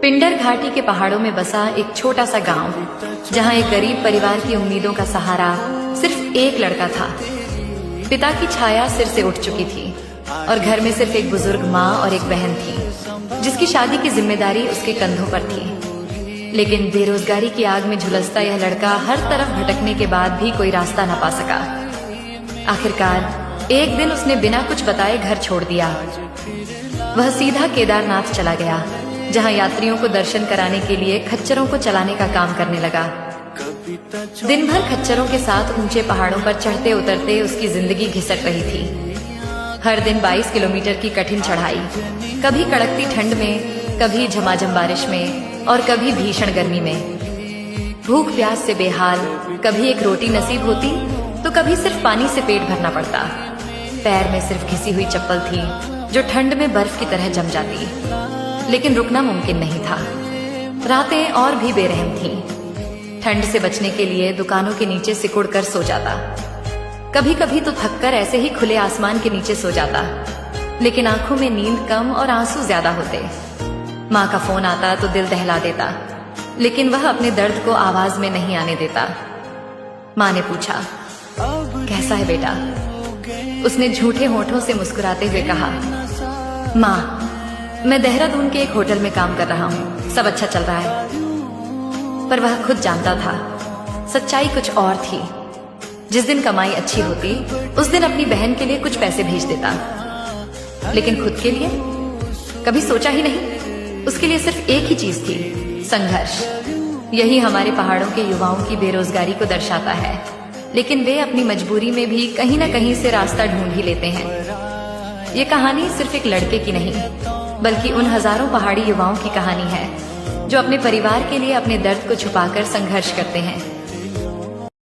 पिंडर घाटी के पहाड़ों में बसा एक छोटा सा गांव, जहां एक गरीब परिवार की उम्मीदों का सहारा सिर्फ एक लड़का था। पिता की छाया सिर से उठ चुकी थी और घर में सिर्फ एक बुजुर्ग माँ और एक बहन थी, जिसकी शादी की जिम्मेदारी उसके कंधों पर थी। लेकिन बेरोजगारी की आग में झुलसता यह लड़का हर तरफ भटकने के बाद भी कोई रास्ता न पा सका। आखिरकार एक दिन उसने बिना कुछ बताए घर छोड़ दिया। वह सीधा केदारनाथ चला गया, जहां यात्रियों को दर्शन कराने के लिए खच्चरों को चलाने का काम करने लगा। दिन भर खच्चरों के साथ ऊंचे पहाड़ों पर चढ़ते उतरते उसकी जिंदगी घिसट रही थी। हर दिन 22 किलोमीटर की कठिन चढ़ाई, कभी कड़कती ठंड में, कभी झमाझम बारिश में और कभी भीषण गर्मी में। भूख प्यास से बेहाल, कभी एक रोटी नसीब होती तो कभी सिर्फ पानी से पेट भरना पड़ता। पैर में सिर्फ घिसी हुई चप्पल थी जो ठंड में बर्फ की तरह जम जाती, लेकिन रुकना मुमकिन नहीं था। रातें और भी बेरहम थीं। ठंड से बचने के लिए दुकानों के नीचे सिकुड़ कर सो जाता। कभी कभी तो थककर ऐसे ही खुले आसमान के नीचे सो जाता, लेकिन आंखों में नींद कम और आंसू ज्यादा होते। माँ का फोन आता तो दिल दहला देता, लेकिन वह अपने दर्द को आवाज में नहीं आने देता। माँ ने पूछा, कैसा है बेटा? उसने झूठे होठों से मुस्कुराते हुए कहा, माँ, मैं देहरादून के एक होटल में काम कर रहा हूँ, सब अच्छा चल रहा है। पर वह खुद जानता था, सच्चाई कुछ और थी। जिस दिन कमाई अच्छी होती, उस दिन अपनी बहन के लिए कुछ पैसे भेज देता, लेकिन खुद के लिए कभी सोचा ही नहीं। उसके लिए सिर्फ एक ही चीज थी, संघर्ष। यही हमारे पहाड़ों के युवाओं की बेरोजगारी को दर्शाता है, लेकिन वे अपनी मजबूरी में भी कहीं न कहीं से रास्ता ढूंढ ही लेते हैं। ये कहानी सिर्फ एक लड़के की नहीं, बल्कि उन हजारों पहाड़ी युवाओं की कहानी है जो अपने परिवार के लिए अपने दर्द को छुपाकर संघर्ष करते हैं।